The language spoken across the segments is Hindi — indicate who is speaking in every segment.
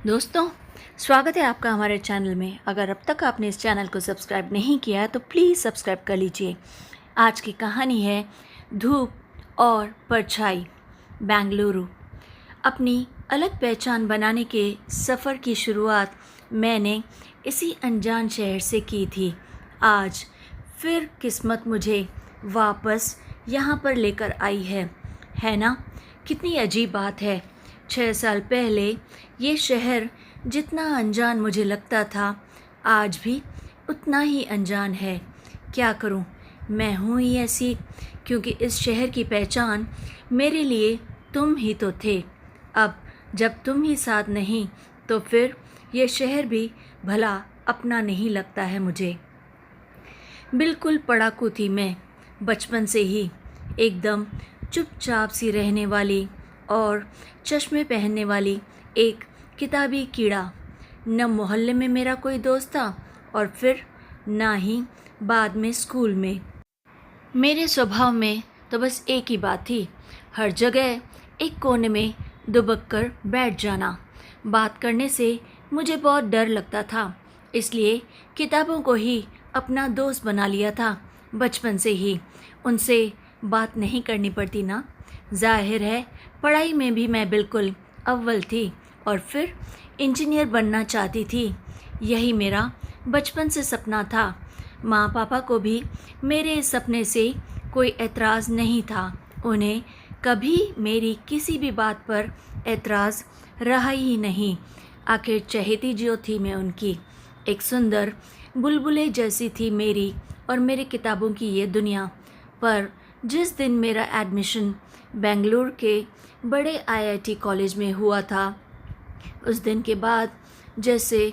Speaker 1: दोस्तों, स्वागत है आपका हमारे चैनल में। अगर अब तक आपने इस चैनल को सब्सक्राइब नहीं किया है तो प्लीज़ सब्सक्राइब कर लीजिए। आज की कहानी है धूप और परछाई। बेंगलुरु। अपनी अलग पहचान बनाने के सफ़र की शुरुआत मैंने इसी अनजान शहर से की थी। आज फिर किस्मत मुझे वापस यहाँ पर लेकर आई है ना? कितनी अजीब बात है। 6 साल पहले ये शहर जितना अनजान मुझे लगता था, आज भी उतना ही अनजान है। क्या करूं, मैं हूं ही ऐसी, क्योंकि इस शहर की पहचान मेरे लिए तुम ही तो थे। अब जब तुम ही साथ नहीं तो फिर ये शहर भी भला अपना नहीं लगता है मुझे। बिल्कुल पढ़ाकू थी मैं, बचपन से ही एकदम चुपचाप सी रहने वाली और चश्मे पहनने वाली एक किताबी कीड़ा। न मोहल्ले में मेरा कोई दोस्त था और फिर ना ही बाद में स्कूल में। मेरे स्वभाव में तो बस एक ही बात थी, हर जगह एक कोने में दुबक कर बैठ जाना। बात करने से मुझे बहुत डर लगता था, इसलिए किताबों को ही अपना दोस्त बना लिया था बचपन से ही। उनसे बात नहीं करनी पड़ती ना। जाहिर है पढ़ाई में भी मैं बिल्कुल अव्वल थी और फिर इंजीनियर बनना चाहती थी। यही मेरा बचपन से सपना था। माँ पापा को भी मेरे इस सपने से कोई एतराज़ नहीं था। उन्हें कभी मेरी किसी भी बात पर एतराज़ रहा ही नहीं। आखिर चहेती जो थी मैं उनकी। एक सुंदर बुलबुले जैसी थी मेरी और मेरी किताबों की ये दुनिया। पर जिस दिन मेरा एडमिशन बेंगलुरु के बड़े आईआईटी कॉलेज में हुआ था, उस दिन के बाद जैसे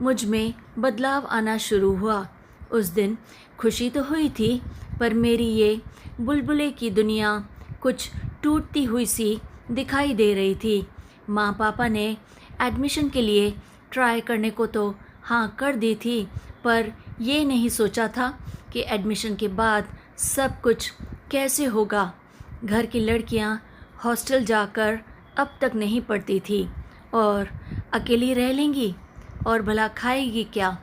Speaker 1: मुझ में बदलाव आना शुरू हुआ। उस दिन खुशी तो हुई थी, पर मेरी ये बुलबुले की दुनिया कुछ टूटती हुई सी दिखाई दे रही थी। माँ पापा ने एडमिशन के लिए ट्राई करने को तो हाँ कर दी थी, पर ये नहीं सोचा था कि एडमिशन के बाद सब कुछ कैसे होगा। घर की लड़कियां हॉस्टल जाकर अब तक नहीं पढ़ती थी और अकेली रह लेंगी और भला खाएगी क्या,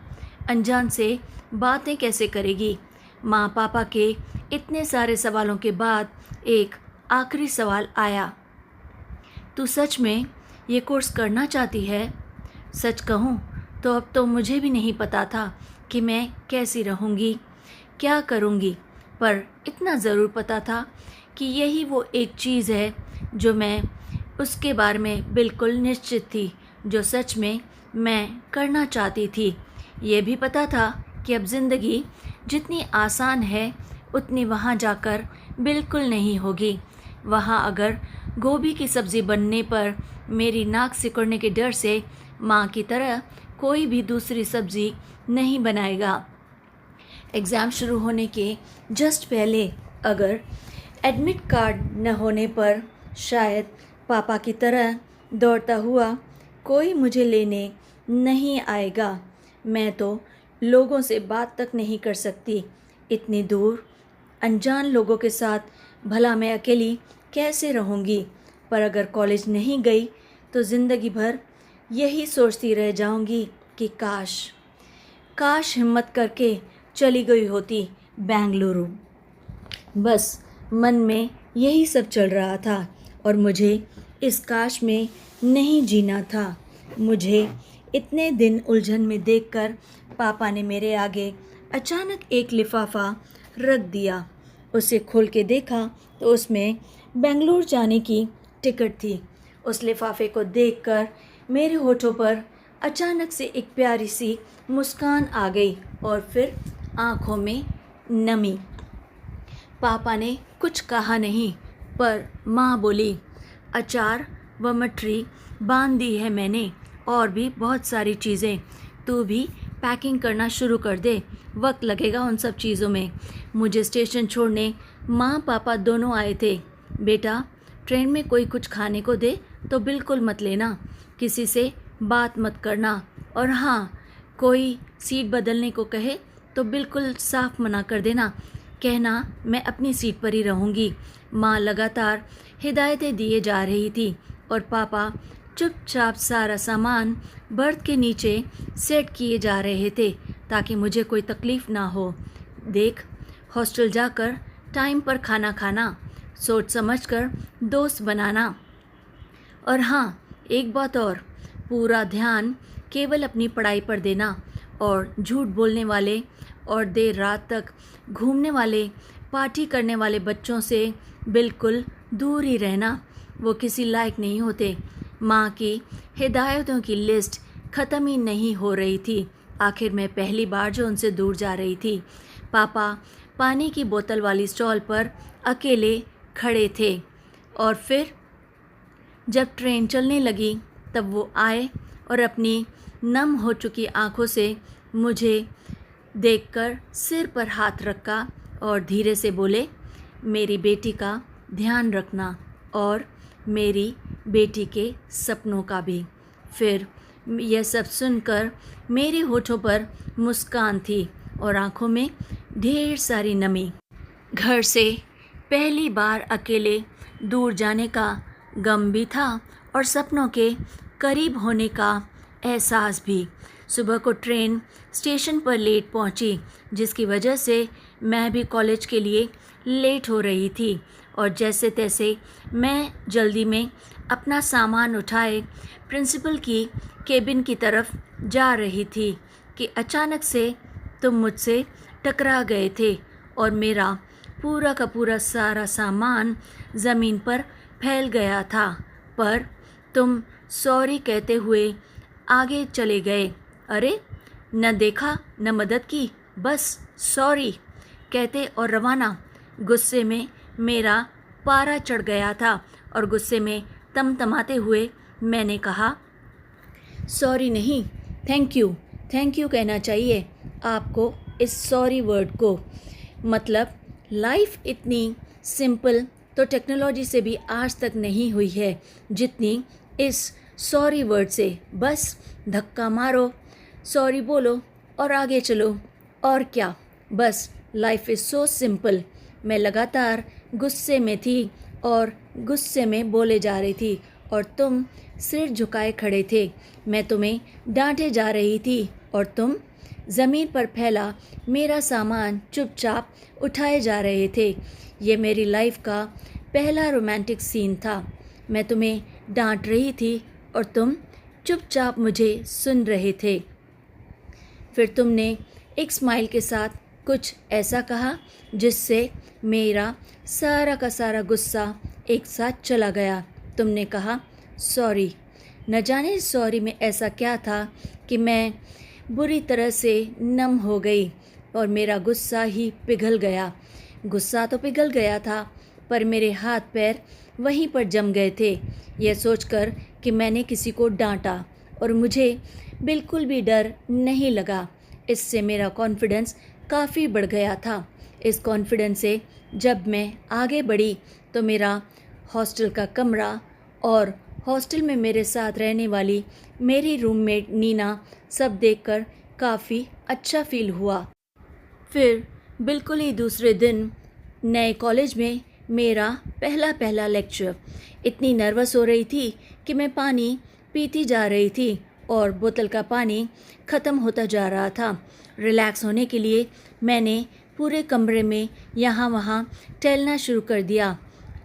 Speaker 1: अनजान से बातें कैसे करेगी। माँ पापा के इतने सारे सवालों के बाद एक आखिरी सवाल आया, तू सच में ये कोर्स करना चाहती है? सच कहूँ तो अब तो मुझे भी नहीं पता था कि मैं कैसी रहूँगी, क्या करूँगी, पर इतना ज़रूर पता था कि यही वो एक चीज़ है जो मैं उसके बारे में बिल्कुल निश्चित थी, जो सच में मैं करना चाहती थी। ये भी पता था कि अब ज़िंदगी जितनी आसान है उतनी वहाँ जाकर बिल्कुल नहीं होगी। वहाँ अगर गोभी की सब्ज़ी बनने पर मेरी नाक सिकुड़ने के डर से माँ की तरह कोई भी दूसरी सब्ज़ी नहीं बनाएगा। एग्ज़ाम शुरू होने के जस्ट पहले अगर एडमिट कार्ड न होने पर शायद पापा की तरह दौड़ता हुआ कोई मुझे लेने नहीं आएगा। मैं तो लोगों से बात तक नहीं कर सकती, इतनी दूर अनजान लोगों के साथ भला मैं अकेली कैसे रहूँगी। पर अगर कॉलेज नहीं गई तो ज़िंदगी भर यही सोचती रह जाऊँगी कि काश हिम्मत करके चली गई होती बेंगलुरु। बस मन में यही सब चल रहा था और मुझे इस काश में नहीं जीना था। मुझे इतने दिन उलझन में देखकर पापा ने मेरे आगे अचानक एक लिफाफा रख दिया। उसे खोल के देखा तो उसमें बेंगलुरु जाने की टिकट थी। उस लिफाफे को देखकर मेरे होठों पर अचानक से एक प्यारी सी मुस्कान आ गई और फिर आँखों में नमी। पापा ने कुछ कहा नहीं, पर माँ बोली, अचार व मठरी बांध दी है मैंने और भी बहुत सारी चीज़ें, तू भी पैकिंग करना शुरू कर दे, वक्त लगेगा उन सब चीज़ों में। मुझे स्टेशन छोड़ने माँ पापा दोनों आए थे। बेटा, ट्रेन में कोई कुछ खाने को दे तो बिल्कुल मत लेना, किसी से बात मत करना, और हाँ, कोई सीट बदलने को कहे तो बिल्कुल साफ मना कर देना, कहना मैं अपनी सीट पर ही रहूँगी। माँ लगातार हिदायतें दिए जा रही थी और पापा चुपचाप सारा सामान बर्थ के नीचे सेट किए जा रहे थे ताकि मुझे कोई तकलीफ़ ना हो। देख, हॉस्टल जाकर टाइम पर खाना खाना, सोच समझकर दोस्त बनाना, और हाँ, एक बात और, पूरा ध्यान केवल अपनी पढ़ाई पर देना और झूठ बोलने वाले और देर रात तक घूमने वाले, पार्टी करने वाले बच्चों से बिल्कुल दूर ही रहना। वो किसी लायक नहीं होते। माँ की हिदायतों की लिस्ट ख़त्म ही नहीं हो रही थी। आखिर मैं पहली बार जो उनसे दूर जा रही थी। पापा पानी की बोतल वाली स्टॉल पर अकेले खड़े थे और फिर जब ट्रेन चलने लगी तब वो आए और अपनी नम हो चुकी आंखों से मुझे देखकर सिर पर हाथ रखा और धीरे से बोले, मेरी बेटी का ध्यान रखना और मेरी बेटी के सपनों का भी। फिर यह सब सुनकर मेरे होठों पर मुस्कान थी और आंखों में ढेर सारी नमी। घर से पहली बार अकेले दूर जाने का गम भी था और सपनों के करीब होने का एहसास भी। सुबह को ट्रेन स्टेशन पर लेट पहुंची, जिसकी वजह से मैं भी कॉलेज के लिए लेट हो रही थी। और जैसे तैसे मैं जल्दी में अपना सामान उठाए प्रिंसिपल की केबिन की तरफ जा रही थी कि अचानक से तुम मुझसे टकरा गए थे और मेरा पूरा का पूरा सारा सामान ज़मीन पर फैल गया था। पर तुम सॉरी कहते हुए आगे चले गए। अरे, न देखा न मदद की, बस सॉरी कहते और रवाना। गुस्से में मेरा पारा चढ़ गया था और गुस्से में तमतमाते हुए मैंने कहा, सॉरी नहीं, थैंक यू कहना चाहिए आपको इस सॉरी वर्ड को। मतलब लाइफ इतनी सिंपल तो टेक्नोलॉजी से भी आज तक नहीं हुई है जितनी इस सॉरी वर्ड से। बस धक्का मारो, सॉरी बोलो और आगे चलो। और क्या, बस लाइफ इज़ सो सिंपल। मैं लगातार गुस्से में थी और गुस्से में बोले जा रही थी और तुम सिर झुकाए खड़े थे। मैं तुम्हें डांटे जा रही थी और तुम ज़मीन पर फैला मेरा सामान चुपचाप उठाए जा रहे थे। ये मेरी लाइफ का पहला रोमांटिक सीन था। मैं तुम्हें डांट रही थी और तुम चुपचाप मुझे सुन रहे थे। फिर तुमने एक स्माइल के साथ कुछ ऐसा कहा जिससे मेरा सारा का सारा गुस्सा एक साथ चला गया। तुमने कहा, सॉरी। न जाने सॉरी में ऐसा क्या था कि मैं बुरी तरह से नम हो गई और मेरा गुस्सा ही पिघल गया। गुस्सा तो पिघल गया था पर मेरे हाथ पैर वहीं पर जम गए थे, यह सोचकर कि मैंने किसी को डांटा और मुझे बिल्कुल भी डर नहीं लगा। इससे मेरा कॉन्फिडेंस काफ़ी बढ़ गया था। इस कॉन्फिडेंस से जब मैं आगे बढ़ी तो मेरा हॉस्टल का कमरा और हॉस्टल में मेरे साथ रहने वाली मेरी रूममेट नीना सब देखकर काफ़ी अच्छा फील हुआ। फिर बिल्कुल ही दूसरे दिन नए कॉलेज में मेरा पहला लेक्चर। इतनी नर्वस हो रही थी कि मैं पानी पीती जा रही थी और बोतल का पानी ख़त्म होता जा रहा था। रिलैक्स होने के लिए मैंने पूरे कमरे में यहाँ वहाँ टहलना शुरू कर दिया।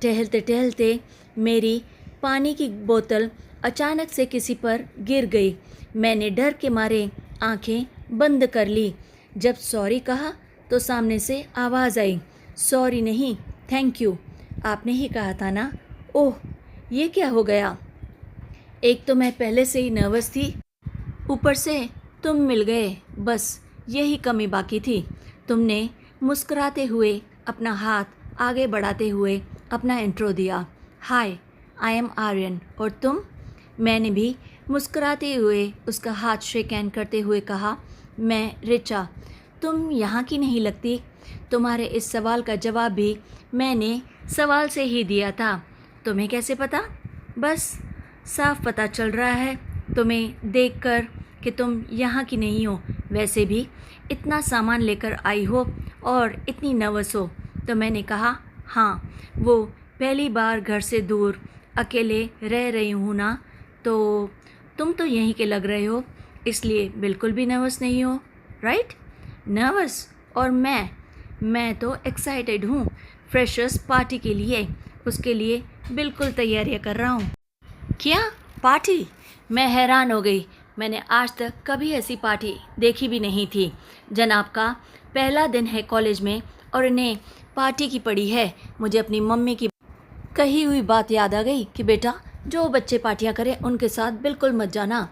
Speaker 1: टहलते टहलते मेरी पानी की बोतल अचानक से किसी पर गिर गई। मैंने डर के मारे आंखें बंद कर ली। जब सॉरी कहा तो सामने से आवाज़ आई, सॉरी नहीं, थैंक यू। आपने ही कहा था ना। ओह, ये क्या हो गया? एक तो मैं पहले से ही नर्वस थी, ऊपर से तुम मिल गए, बस यही कमी बाकी थी। तुमने मुस्कुराते हुए अपना हाथ आगे बढ़ाते हुए अपना इंट्रो दिया, हाय आई एम आर्यन। और तुम? मैंने भी मुस्कुराते हुए उसका हाथ शेक हैंड करते हुए कहा, मैं रिचा। तुम यहाँ की नहीं लगती। तुम्हारे इस सवाल का जवाब भी मैंने सवाल से ही दिया था। तुम्हें कैसे पता? बस साफ पता चल रहा है तुम्हें देखकर कि तुम यहाँ की नहीं हो। वैसे भी इतना सामान लेकर आई हो और इतनी नर्वस हो। तो मैंने कहा, हाँ, वो पहली बार घर से दूर अकेले रह रही हूँ ना, तो तुम तो यहीं के लग रहे हो, इसलिए बिल्कुल भी नर्वस नहीं हो, राइट? नर्वस? और मैं तो एक्साइटेड हूँ फ्रेशर्स पार्टी के लिए, उसके लिए बिल्कुल तैयारियाँ कर रहा हूँ। क्या पार्टी? मैं हैरान हो गई। मैंने आज तक कभी ऐसी पार्टी देखी भी नहीं थी। जनाब का पहला दिन है कॉलेज में और इन्हें पार्टी की पड़ी है। मुझे अपनी मम्मी की कही हुई बात याद आ गई कि बेटा, जो बच्चे पार्टियां करें उनके साथ बिल्कुल मत जाना।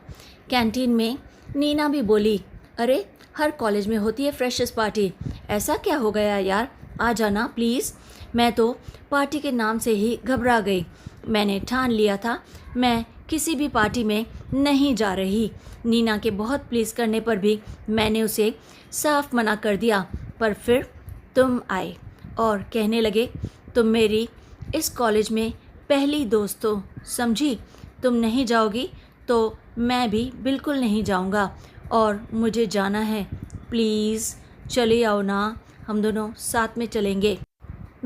Speaker 1: कैंटीन में नीना भी बोली, अरे हर कॉलेज में होती है फ्रेशर्स पार्टी, ऐसा क्या हो गया यार, आ जाना प्लीज़। मैं तो पार्टी के नाम से ही घबरा गई। मैंने ठान लिया था मैं किसी भी पार्टी में नहीं जा रही। नीना के बहुत प्लीज़ करने पर भी मैंने उसे साफ मना कर दिया। पर फिर तुम आए और कहने लगे, तुम मेरी इस कॉलेज में पहली दोस्त हो, समझी? तुम नहीं जाओगी तो मैं भी बिल्कुल नहीं जाऊंगा और मुझे जाना है। प्लीज़ चले आओ ना, हम दोनों साथ में चलेंगे।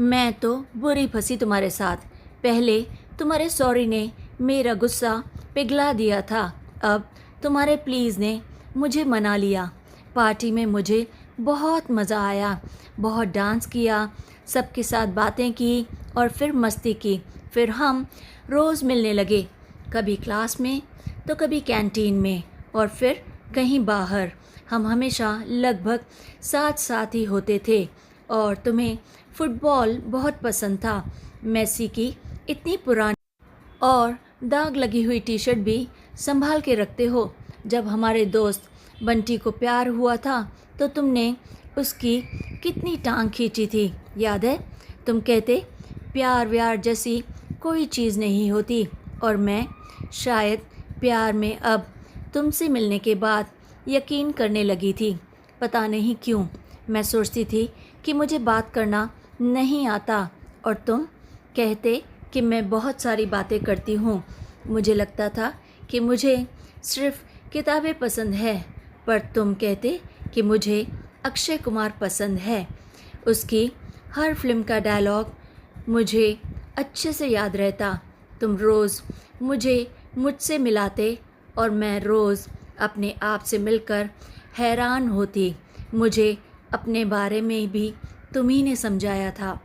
Speaker 1: मैं तो बुरी फंसी तुम्हारे साथ। पहले तुम्हारे सॉरी ने मेरा गुस्सा पिघला दिया था, अब तुम्हारे प्लीज़ ने मुझे मना लिया। पार्टी में मुझे बहुत मज़ा आया, बहुत डांस किया, सबके साथ बातें की और फिर मस्ती की। फिर हम रोज़ मिलने लगे, कभी क्लास में तो कभी कैंटीन में और फिर कहीं बाहर। हम हमेशा लगभग साथ साथ ही होते थे। और तुम्हें फुटबॉल बहुत पसंद था। मेसी की इतनी पुरानी और दाग लगी हुई टी शर्ट भी संभाल के रखते हो। जब हमारे दोस्त बंटी को प्यार हुआ था तो तुमने उसकी कितनी टांग खींची थी, याद है? तुम कहते प्यार व्यार जैसी कोई चीज़ नहीं होती, और मैं शायद प्यार में अब तुमसे मिलने के बाद यकीन करने लगी थी। पता नहीं क्यों मैं सोचती थी कि मुझे बात करना नहीं आता और तुम कहते कि मैं बहुत सारी बातें करती हूँ। मुझे लगता था कि मुझे सिर्फ किताबें पसंद है, पर तुम कहते कि मुझे अक्षय कुमार पसंद है। उसकी हर फिल्म का डायलॉग मुझे अच्छे से याद रहता। तुम रोज़ मुझसे मिलाते और मैं रोज़ अपने आप से मिलकर हैरान होती। मुझे अपने बारे में भी तुम्ही ने समझाया था।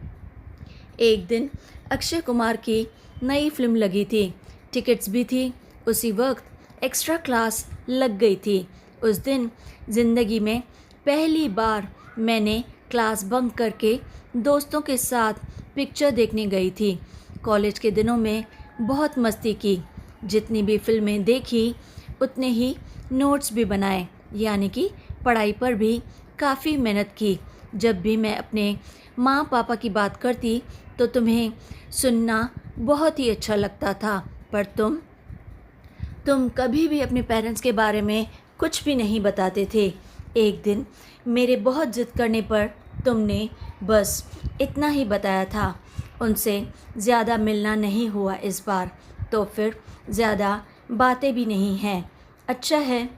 Speaker 1: एक दिन अक्षय कुमार की नई फिल्म लगी थी, टिकट्स भी थी। उसी वक्त एक्स्ट्रा क्लास लग गई थी। उस दिन ज़िंदगी में पहली बार मैंने क्लास बंक करके दोस्तों के साथ पिक्चर देखने गई थी। कॉलेज के दिनों में बहुत मस्ती की, जितनी भी फिल्में देखी उतने ही नोट्स भी बनाए, यानी कि पढ़ाई पर भी काफ़ी मेहनत की। जब भी मैं अपने माँ पापा की बात करती तो तुम्हें सुनना बहुत ही अच्छा लगता था, पर तुम कभी भी अपने पेरेंट्स के बारे में कुछ भी नहीं बताते थे। एक दिन मेरे बहुत ज़िद करने पर तुमने बस इतना ही बताया था। उनसे ज़्यादा मिलना नहीं हुआ इस बार, तो फिर ज़्यादा बातें भी नहीं हैं। अच्छा है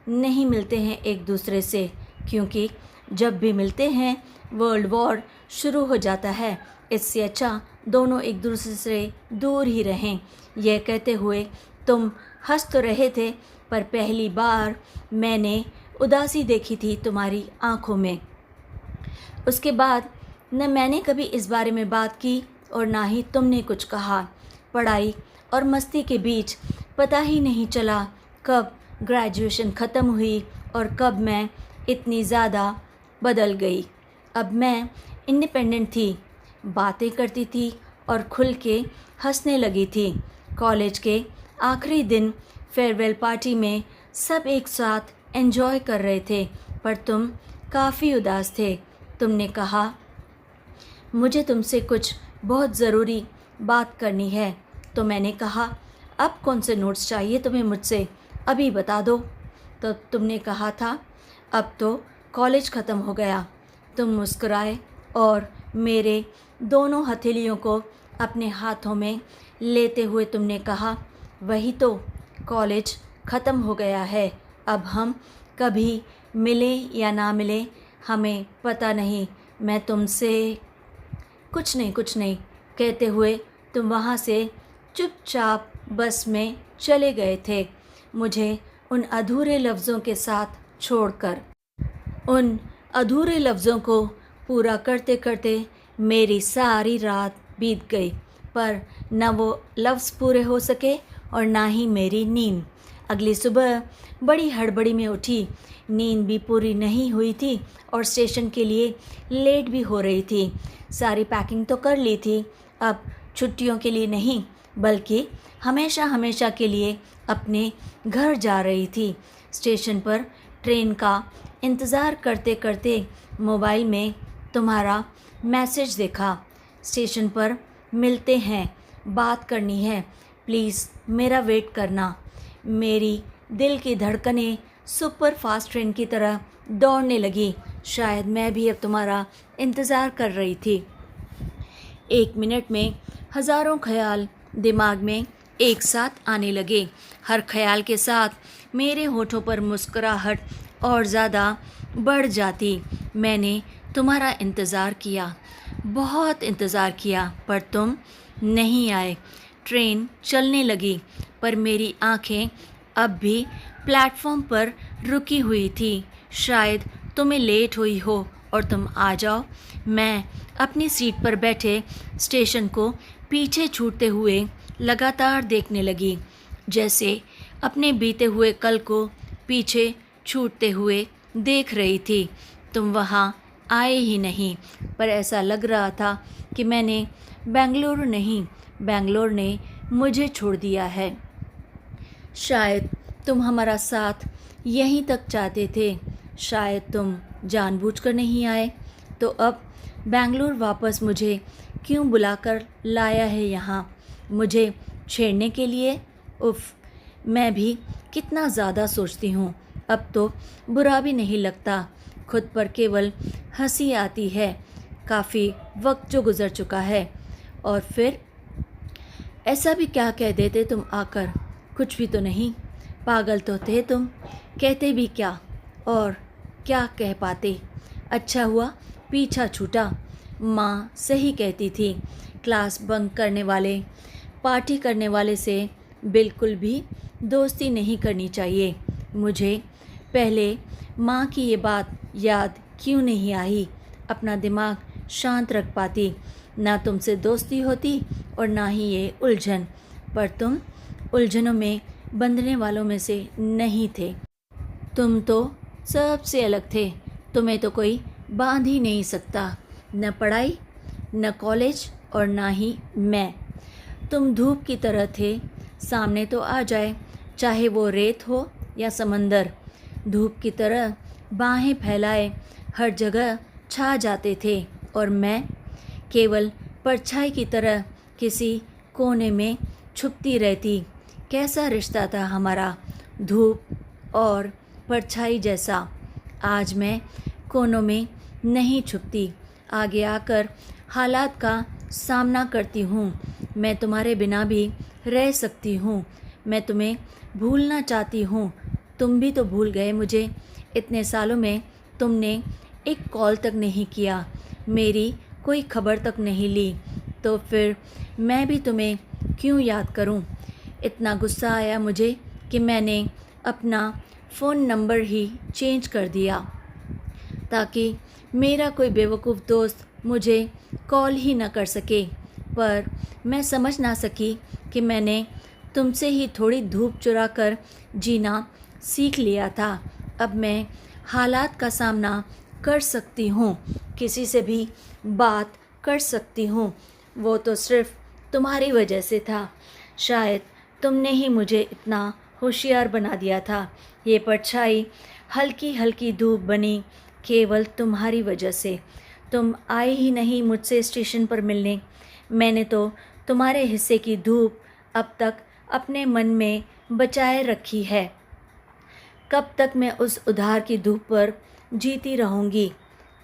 Speaker 1: नहीं मिलते हैं एक दूसरे से, क्योंकि जब भी मिलते हैं वर्ल्ड वॉर शुरू हो जाता है। इससे अच्छा दोनों एक दूसरे से दूर ही रहें। यह कहते हुए तुम हंस तो रहे थे, पर पहली बार मैंने उदासी देखी थी तुम्हारी आंखों में। उसके बाद न मैंने कभी इस बारे में बात की और ना ही तुमने कुछ कहा। पढ़ाई और मस्ती के बीच पता ही नहीं चला कब ग्रेजुएशन ख़त्म हुई और कब मैं इतनी ज़्यादा बदल गई। अब मैं इंडिपेंडेंट थी, बातें करती थी और खुल के हंसने लगी थी। कॉलेज के आखिरी दिन फेयरवेल पार्टी में सब एक साथ एंजॉय कर रहे थे, पर तुम काफ़ी उदास थे। तुमने कहा, मुझे तुमसे कुछ बहुत ज़रूरी बात करनी है। तो मैंने कहा, अब कौन से नोट्स चाहिए तुम्हें मुझसे, अभी बता दो। तो तुमने कहा था, अब तो कॉलेज ख़त्म हो गया। तुम मुस्कुराए और मेरे दोनों हथेलियों को अपने हाथों में लेते हुए तुमने कहा, वही तो, कॉलेज ख़त्म हो गया है। अब हम कभी मिले या ना मिले हमें पता नहीं। मैं तुमसे कुछ नहीं कहते हुए तुम वहाँ से चुपचाप बस में चले गए थे, मुझे उन अधूरे लफ्ज़ों के साथ छोड़कर। उन अधूरे लफ्ज़ों को पूरा करते करते मेरी सारी रात बीत गई, पर न वो लफ्ज़ पूरे हो सके और ना ही मेरी नींद। अगली सुबह बड़ी हड़बड़ी में उठी, नींद भी पूरी नहीं हुई थी और स्टेशन के लिए लेट भी हो रही थी। सारी पैकिंग तो कर ली थी, अब छुट्टियों के लिए नहीं बल्कि हमेशा हमेशा के लिए अपने घर जा रही थी। स्टेशन पर ट्रेन का इंतज़ार करते करते मोबाइल में तुम्हारा मैसेज देखा। स्टेशन पर मिलते हैं, बात करनी है, प्लीज़ मेरा वेट करना। मेरी दिल की धड़कनें सुपर फास्ट ट्रेन की तरह दौड़ने लगी। शायद मैं भी अब तुम्हारा इंतज़ार कर रही थी। 1 मिनट में हज़ारों ख्याल दिमाग में एक साथ आने लगे। हर ख्याल के साथ मेरे होठों पर मुस्कुराहट और ज़्यादा बढ़ जाती। मैंने तुम्हारा इंतज़ार किया, बहुत इंतज़ार किया, पर तुम नहीं आए। ट्रेन चलने लगी, पर मेरी आँखें अब भी प्लेटफॉर्म पर रुकी हुई थी। शायद तुम्हें लेट हुई हो और तुम आ जाओ। मैं अपनी सीट पर बैठे स्टेशन को पीछे छूटते हुए लगातार देखने लगी, जैसे अपने बीते हुए कल को पीछे छूटते हुए देख रही थी। तुम वहाँ आए ही नहीं, पर ऐसा लग रहा था कि मैंने बेंगलुरु नहीं, बेंगलोर ने मुझे छोड़ दिया है। शायद तुम हमारा साथ यहीं तक चाहते थे, शायद तुम जानबूझकर नहीं आए। तो अब बेंगलुरु वापस मुझे क्यों बुलाकर लाया है यहाँ, मुझे छेड़ने के लिए? उफ़, मैं भी कितना ज़्यादा सोचती हूँ। अब तो बुरा भी नहीं लगता, खुद पर केवल हंसी आती है। काफ़ी वक्त जो गुज़र चुका है। और फिर ऐसा भी क्या कह देते तुम आकर? कुछ भी तो नहीं, पागल तो थे तुम, कहते भी क्या और क्या कह पाते। अच्छा हुआ पीछा छूटा। माँ सही कहती थी, क्लास बंक करने वाले, पार्टी करने वाले से बिल्कुल भी दोस्ती नहीं करनी चाहिए। मुझे पहले माँ की ये बात याद क्यों नहीं आई? अपना दिमाग शांत रख पाती, ना तुमसे दोस्ती होती और ना ही ये उलझन। पर तुम उलझनों में बंधने वालों में से नहीं थे। तुम तो सबसे अलग थे, तुम्हें तो कोई बांध ही नहीं सकता। न पढ़ाई, न कॉलेज और ना ही मैं। तुम धूप की तरह थे, सामने तो आ जाए, चाहे वो रेत हो या समंदर। धूप की तरह बाहें फैलाए हर जगह छा जाते थे और मैं केवल परछाई की तरह किसी कोने में छुपती रहती। कैसा रिश्ता था हमारा, धूप और परछाई जैसा। आज मैं कोनों में नहीं छुपती, आगे आकर हालात का सामना करती हूँ। मैं तुम्हारे बिना भी रह सकती हूँ, मैं तुम्हें भूलना चाहती हूँ। तुम भी तो भूल गए मुझे। इतने सालों में तुमने एक कॉल तक नहीं किया, मेरी कोई खबर तक नहीं ली, तो फिर मैं भी तुम्हें क्यों याद करूं? इतना गुस्सा आया मुझे कि मैंने अपना फ़ोन नंबर ही चेंज कर दिया ताकि मेरा कोई बेवकूफ़ दोस्त मुझे कॉल ही न कर सके। पर मैं समझ ना सकी कि मैंने तुमसे ही थोड़ी धूप चुरा कर जीना सीख लिया था। अब मैं हालात का सामना कर सकती हूँ, किसी से भी बात कर सकती हूँ। वो तो सिर्फ़ तुम्हारी वजह से था। शायद तुमने ही मुझे इतना होशियार बना दिया था। ये परछाई हल्की हल्की धूप बनी केवल तुम्हारी वजह से। तुम आए ही नहीं मुझसे स्टेशन पर मिलने। मैंने तो तुम्हारे हिस्से की धूप अब तक अपने मन में बचाए रखी है। कब तक मैं उस उधार की धूप पर जीती रहूँगी?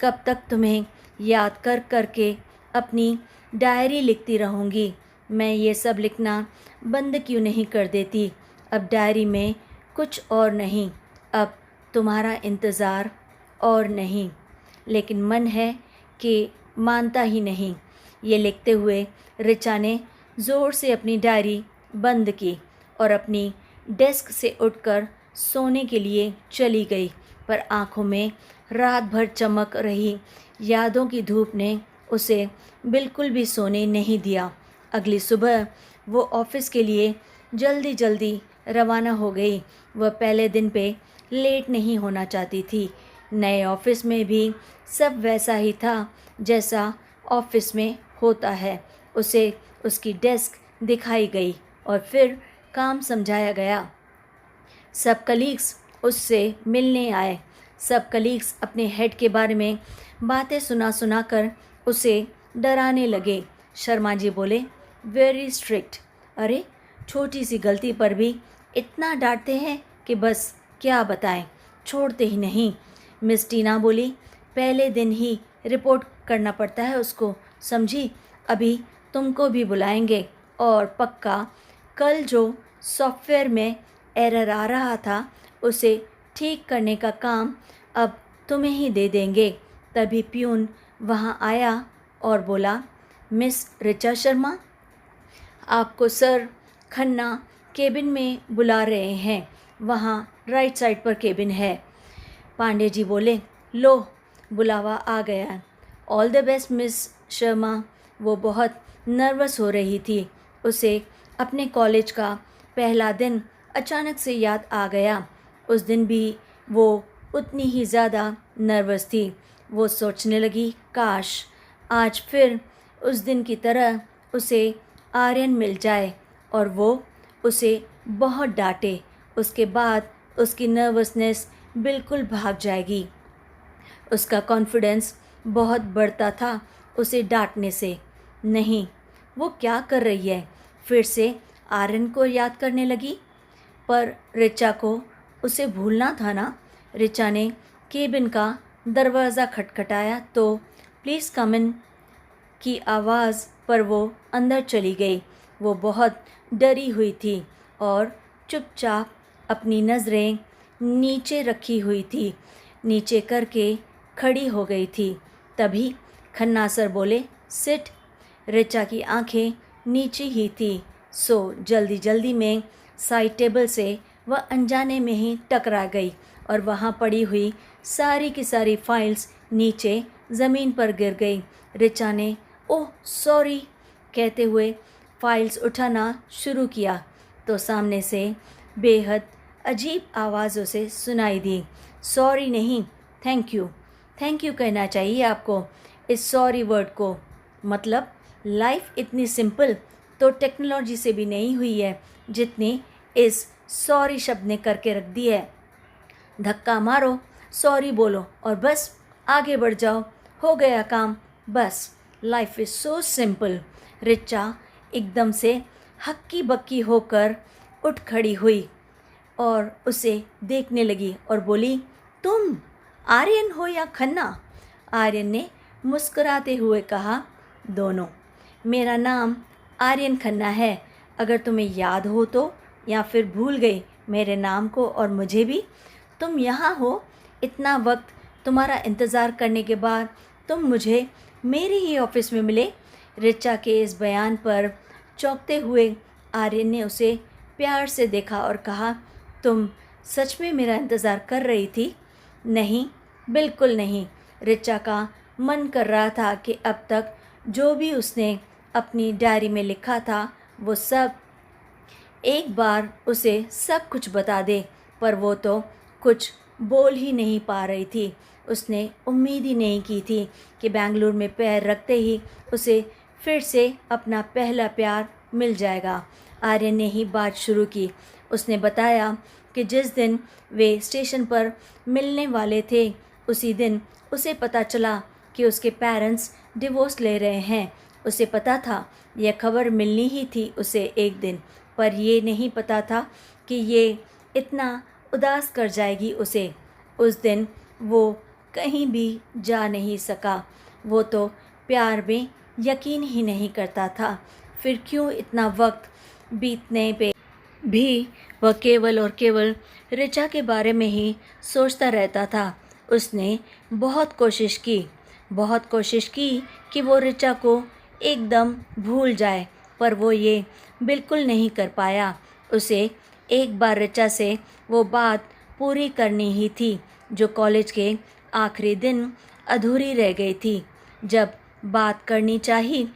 Speaker 1: कब तक तुम्हें याद कर कर के अपनी डायरी लिखती रहूँगी? मैं ये सब लिखना बंद क्यों नहीं कर देती? अब डायरी में कुछ और नहीं, अब तुम्हारा इंतज़ार और नहीं। लेकिन मन है कि मानता ही नहीं। ये लिखते हुए ऋचा ने ज़ोर से अपनी डायरी बंद की और अपनी डेस्क से उठकर सोने के लिए चली गई। पर आँखों में रात भर चमक रही यादों की धूप ने उसे बिल्कुल भी सोने नहीं दिया। अगली सुबह वो ऑफिस के लिए जल्दी जल्दी रवाना हो गई। वह पहले दिन पे लेट नहीं होना चाहती थी। नए ऑफिस में भी सब वैसा ही था जैसा ऑफिस में होता है। उसे उसकी डेस्क दिखाई गई और फिर काम समझाया गया। सब कलीग्स उससे मिलने आए। सब कलीग्स अपने हेड के बारे में बातें सुना सुना कर उसे डराने लगे। शर्मा जी बोले, वेरी स्ट्रिक्ट। अरे, छोटी सी गलती पर भी इतना डांटते हैं कि बस क्या बताएं, छोड़ते ही नहीं। मिस टीना बोली, पहले दिन ही रिपोर्ट करना पड़ता है उसको, समझी? अभी तुमको भी बुलाएंगे और पक्का कल जो सॉफ्टवेयर में एरर आ रहा था उसे ठीक करने का काम अब तुम्हें ही दे देंगे। तभी प्यून वहाँ आया और बोला, मिस ऋचा शर्मा, आपको सर खन्ना केबिन में बुला रहे हैं। वहाँ राइट साइड पर केबिन है। पांडे जी बोले, लो बुलावा आ गया। All the best miss Sharma. वो बहुत नर्वस हो रही थी। उसे अपने कॉलेज का पहला दिन अचानक से याद आ गया। उस दिन भी वो उतनी ही ज़्यादा नर्वस थी। वो सोचने लगी, काश आज फिर उस दिन की तरह उसे आर्यन मिल जाए और वो उसे बहुत डांटे। उसके बाद उसकी नर्वसनेस बिल्कुल भाग जाएगी। उसका कॉन्फिडेंस बहुत बढ़ता था उसे डांटने से। नहीं, वो क्या कर रही है? फिर से आर्यन को याद करने लगी। पर ऋचा को उसे भूलना था ना। ऋचा ने केबिन का दरवाज़ा खटखटाया तो प्लीज़ कम इन की आवाज़ पर वो अंदर चली गई। वो बहुत डरी हुई थी और चुपचाप अपनी नज़रें नीचे रखी हुई थी, नीचे करके खड़ी हो गई थी। तभी खन्ना सर बोले, सिट। ऋचा की आंखें नीचे ही थी, सो जल्दी जल्दी में साइड टेबल से वह अनजाने में ही टकरा गई और वहाँ पड़ी हुई सारी की सारी फाइल्स नीचे ज़मीन पर गिर गई। ऋचा ने ओह सॉरी कहते हुए फाइल्स उठाना शुरू किया तो सामने से बेहद अजीब आवाज़ों से सुनाई दी, सॉरी नहीं, थैंक यू। थैंक यू कहना चाहिए आपको इस सॉरी वर्ड को। मतलब लाइफ इतनी सिंपल तो टेक्नोलॉजी से भी नहीं हुई है जितनी इस सॉरी शब्द ने करके रख दी है। धक्का मारो, सॉरी बोलो और बस आगे बढ़ जाओ, हो गया काम। बस life is so simple. Richa एकदम से हक्की बक्की होकर उठ खड़ी हुई और उसे देखने लगी और बोली, तुम आर्यन हो या खन्ना? आर्यन ने मुस्कुराते हुए कहा, दोनों। मेरा नाम आर्यन खन्ना है। अगर तुम्हें याद हो तो, या फिर भूल गए मेरे नाम को और मुझे भी। तुम यहाँ हो, इतना वक्त तुम्हारा इंतज़ार करने के बाद तुम मुझे मेरे ही ऑफिस में मिले। ऋचा के इस बयान पर चौंकते हुए आर्यन ने उसे प्यार से देखा और कहा, तुम सच में मेरा इंतज़ार कर रही थी? नहीं, बिल्कुल नहीं। ऋचा का मन कर रहा था कि अब तक जो भी उसने अपनी डायरी में लिखा था वो सब एक बार उसे सब कुछ बता दे, पर वो तो कुछ बोल ही नहीं पा रही थी। उसने उम्मीद ही नहीं की थी कि बेंगलुरु में पैर रखते ही उसे फिर से अपना पहला प्यार मिल जाएगा। आर्यन ने ही बात शुरू की। उसने बताया कि जिस दिन वे स्टेशन पर मिलने वाले थे उसी दिन उसे पता चला कि उसके पेरेंट्स डिवोर्स ले रहे हैं। उसे पता था यह खबर मिलनी ही थी उसे एक दिन, पर ये नहीं पता था कि ये इतना उदास कर जाएगी उसे। उस दिन वो कहीं भी जा नहीं सका। वो तो प्यार में यकीन ही नहीं करता था। फिर क्यों इतना वक्त बीतने पे भी वह केवल और केवल ऋचा के बारे में ही सोचता रहता था। उसने बहुत कोशिश की कि वो ऋचा को एकदम भूल जाए, पर वो ये बिल्कुल नहीं कर पाया। उसे एक बार ऋचा से वो बात पूरी करनी ही थी जो कॉलेज के आखिरी दिन अधूरी रह गई थी। जब बात करनी चाहिए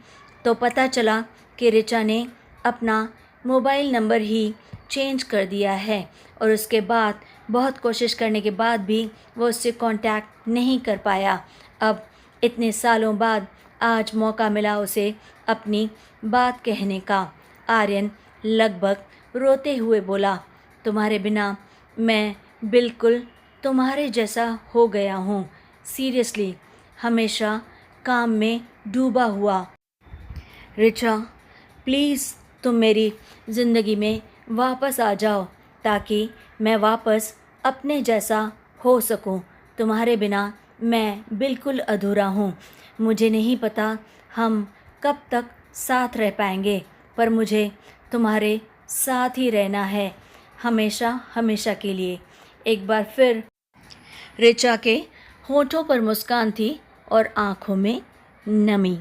Speaker 1: तो पता चला कि ऋचा ने अपना मोबाइल नंबर ही चेंज कर दिया है और उसके बाद बहुत कोशिश करने के बाद भी वो उससे कांटेक्ट नहीं कर पाया। अब इतने सालों बाद आज मौका मिला उसे अपनी बात कहने का। आर्यन लगभग रोते हुए बोला, तुम्हारे बिना मैं बिल्कुल तुम्हारे जैसा हो गया हूँ। सीरियसली, हमेशा काम में डूबा हुआ। ऋचा, प्लीज़ तुम मेरी ज़िंदगी में वापस आ जाओ ताकि मैं वापस अपने जैसा हो सकूं। तुम्हारे बिना मैं बिल्कुल अधूरा हूँ। मुझे नहीं पता हम कब तक साथ रह पाएंगे, पर मुझे तुम्हारे साथ ही रहना है, हमेशा हमेशा के लिए। एक बार फिर ऋचा के होठों पर मुस्कान थी और आँखों में नमी।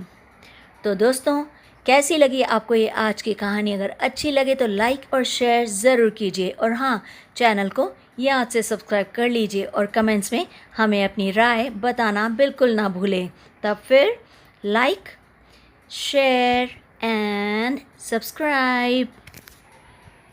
Speaker 1: तो दोस्तों, कैसी लगी आपको ये आज की कहानी? अगर अच्छी लगे तो लाइक और शेयर ज़रूर कीजिए और हाँ, चैनल को याद से सब्सक्राइब कर लीजिए और कमेंट्स में हमें अपनी राय बताना बिल्कुल ना भूलें। तब फिर लाइक, शेयर एंड सब्सक्राइब।